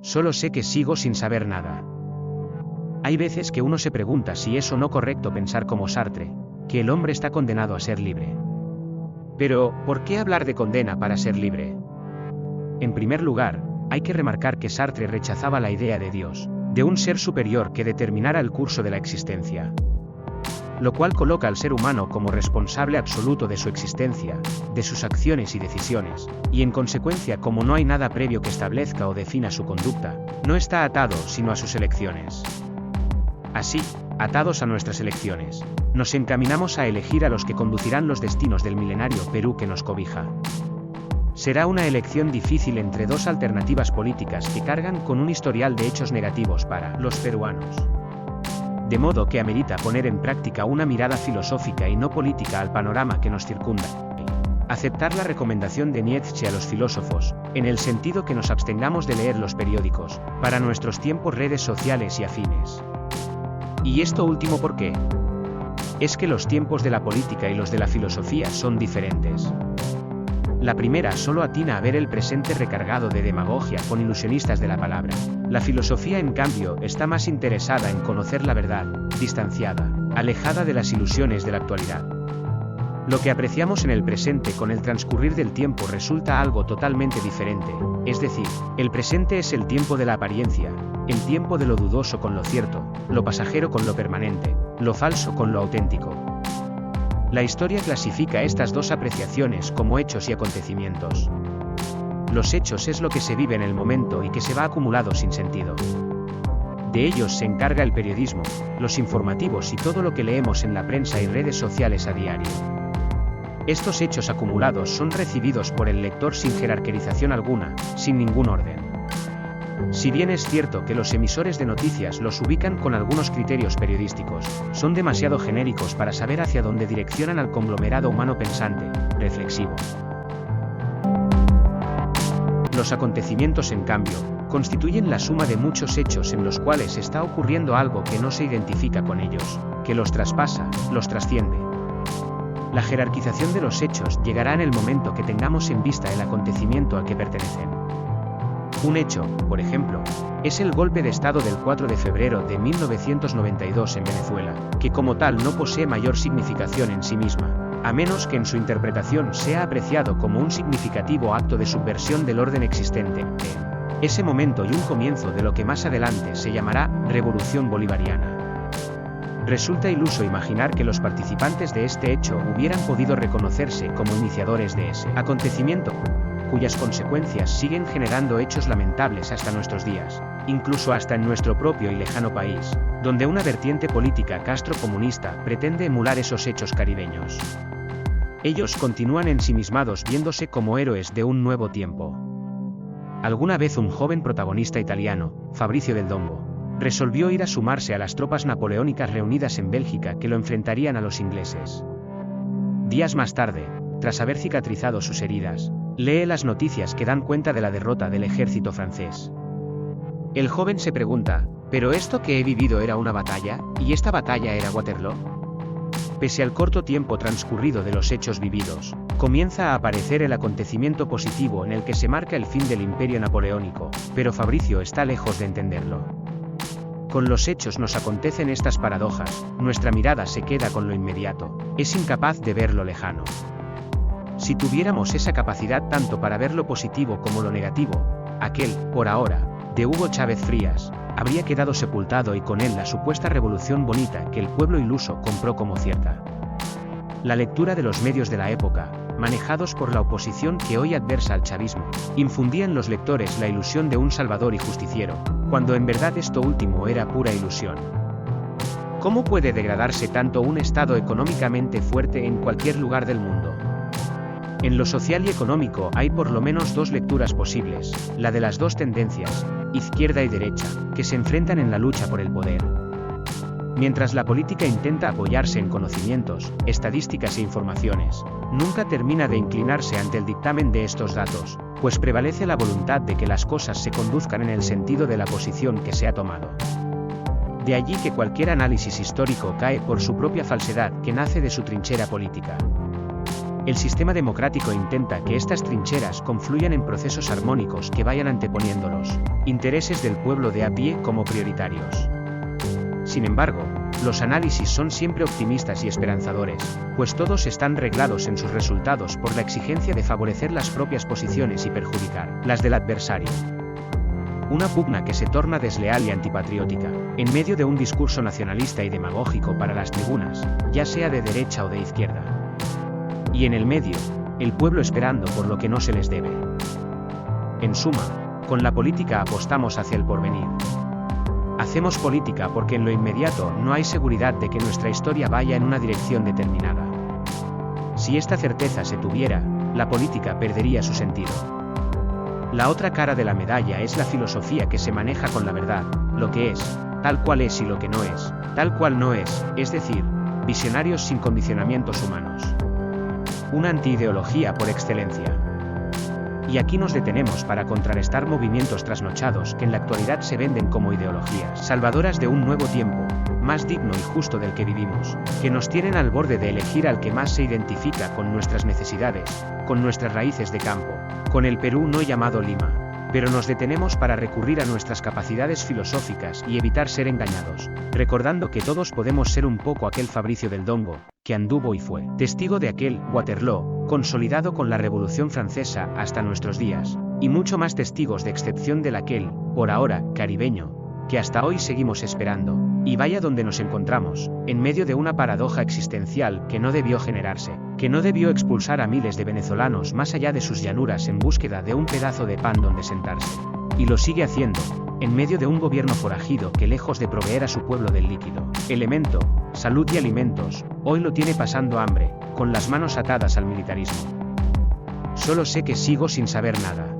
Solo sé que sigo sin saber nada. Hay veces que uno se pregunta si es o no correcto pensar como Sartre, que el hombre está condenado a ser libre. Pero, ¿por qué hablar de condena para ser libre? En primer lugar, hay que remarcar que Sartre rechazaba la idea de Dios, de un ser superior que determinara el curso de la existencia. Lo cual coloca al ser humano como responsable absoluto de su existencia, de sus acciones y decisiones, y en consecuencia, como no hay nada previo que establezca o defina su conducta, no está atado sino a sus elecciones. Así, atados a nuestras elecciones, nos encaminamos a elegir a los que conducirán los destinos del milenario Perú que nos cobija. Será una elección difícil entre dos alternativas políticas que cargan con un historial de hechos negativos para los peruanos. De modo que amerita poner en práctica una mirada filosófica y no política al panorama que nos circunda. Aceptar la recomendación de Nietzsche a los filósofos, en el sentido que nos abstengamos de leer los periódicos, para nuestros tiempos redes sociales y afines. ¿Y esto último por qué? Es que los tiempos de la política y los de la filosofía son diferentes. La primera solo atina a ver el presente recargado de demagogia con ilusionistas de la palabra. La filosofía, en cambio, está más interesada en conocer la verdad, distanciada, alejada de las ilusiones de la actualidad. Lo que apreciamos en el presente con el transcurrir del tiempo resulta algo totalmente diferente, es decir, el presente es el tiempo de la apariencia, el tiempo de lo dudoso con lo cierto, lo pasajero con lo permanente, lo falso con lo auténtico. La historia clasifica estas dos apreciaciones como hechos y acontecimientos. Los hechos es lo que se vive en el momento y que se va acumulado sin sentido. De ellos se encarga el periodismo, los informativos y todo lo que leemos en la prensa y redes sociales a diario. Estos hechos acumulados son recibidos por el lector sin jerarquización alguna, sin ningún orden. Si bien es cierto que los emisores de noticias los ubican con algunos criterios periodísticos, son demasiado genéricos para saber hacia dónde direccionan al conglomerado humano pensante, reflexivo. Los acontecimientos, en cambio, constituyen la suma de muchos hechos en los cuales está ocurriendo algo que no se identifica con ellos, que los traspasa, los trasciende. La jerarquización de los hechos llegará en el momento que tengamos en vista el acontecimiento al que pertenecen. Un hecho, por ejemplo, es el golpe de Estado del 4 de febrero de 1992 en Venezuela, que como tal no posee mayor significación en sí misma, a menos que en su interpretación sea apreciado como un significativo acto de subversión del orden existente en ese momento y un comienzo de lo que más adelante se llamará Revolución Bolivariana. Resulta iluso imaginar que los participantes de este hecho hubieran podido reconocerse como iniciadores de ese acontecimiento, cuyas consecuencias siguen generando hechos lamentables hasta nuestros días, incluso hasta en nuestro propio y lejano país, donde una vertiente política castrocomunista pretende emular esos hechos caribeños. Ellos continúan ensimismados viéndose como héroes de un nuevo tiempo. Alguna vez un joven protagonista italiano, Fabrizio del Dongo, resolvió ir a sumarse a las tropas napoleónicas reunidas en Bélgica que lo enfrentarían a los ingleses. Días más tarde, tras haber cicatrizado sus heridas, lee las noticias que dan cuenta de la derrota del ejército francés. El joven se pregunta, ¿pero esto que he vivido era una batalla, y esta batalla era Waterloo? Pese al corto tiempo transcurrido de los hechos vividos, comienza a aparecer el acontecimiento positivo en el que se marca el fin del imperio napoleónico, pero Fabrizio está lejos de entenderlo. Con los hechos nos acontecen estas paradojas, nuestra mirada se queda con lo inmediato, es incapaz de ver lo lejano. Si tuviéramos esa capacidad tanto para ver lo positivo como lo negativo, aquel, por ahora, de Hugo Chávez Frías, habría quedado sepultado y con él la supuesta revolución bonita que el pueblo iluso compró como cierta. La lectura de los medios de la época, manejados por la oposición que hoy adversa al chavismo, infundía en los lectores la ilusión de un salvador y justiciero, cuando en verdad esto último era pura ilusión. ¿Cómo puede degradarse tanto un Estado económicamente fuerte en cualquier lugar del mundo? En lo social y económico hay por lo menos dos lecturas posibles, la de las dos tendencias, izquierda y derecha, que se enfrentan en la lucha por el poder. Mientras la política intenta apoyarse en conocimientos, estadísticas e informaciones, nunca termina de inclinarse ante el dictamen de estos datos, pues prevalece la voluntad de que las cosas se conduzcan en el sentido de la posición que se ha tomado. De allí que cualquier análisis histórico cae por su propia falsedad que nace de su trinchera política. El sistema democrático intenta que estas trincheras confluyan en procesos armónicos que vayan anteponiendo los intereses del pueblo de a pie como prioritarios. Sin embargo, los análisis son siempre optimistas y esperanzadores, pues todos están reglados en sus resultados por la exigencia de favorecer las propias posiciones y perjudicar las del adversario. Una pugna que se torna desleal y antipatriótica, en medio de un discurso nacionalista y demagógico para las tribunas, ya sea de derecha o de izquierda. Y en el medio, el pueblo esperando por lo que no se les debe. En suma, con la política apostamos hacia el porvenir. Hacemos política porque en lo inmediato no hay seguridad de que nuestra historia vaya en una dirección determinada. Si esta certeza se tuviera, la política perdería su sentido. La otra cara de la medalla es la filosofía que se maneja con la verdad, lo que es, tal cual es y lo que no es, tal cual no es decir, visionarios sin condicionamientos humanos. Una antiideología por excelencia. Y aquí nos detenemos para contrarrestar movimientos trasnochados que en la actualidad se venden como ideologías salvadoras de un nuevo tiempo, más digno y justo del que vivimos, que nos tienen al borde de elegir al que más se identifica con nuestras necesidades, con nuestras raíces de campo, con el Perú no llamado Lima. Pero nos detenemos para recurrir a nuestras capacidades filosóficas y evitar ser engañados, recordando que todos podemos ser un poco aquel Fabricio del Dongo, que anduvo y fue testigo de aquel Waterloo, consolidado con la Revolución Francesa hasta nuestros días, y mucho más testigos de excepción del aquel, por ahora, caribeño, que hasta hoy seguimos esperando, y vaya donde nos encontramos, en medio de una paradoja existencial que no debió generarse, que no debió expulsar a miles de venezolanos más allá de sus llanuras en búsqueda de un pedazo de pan donde sentarse. Y lo sigue haciendo, en medio de un gobierno forajido que lejos de proveer a su pueblo del líquido, elemento, salud y alimentos, hoy lo tiene pasando hambre, con las manos atadas al militarismo. Solo sé que sigo sin saber nada.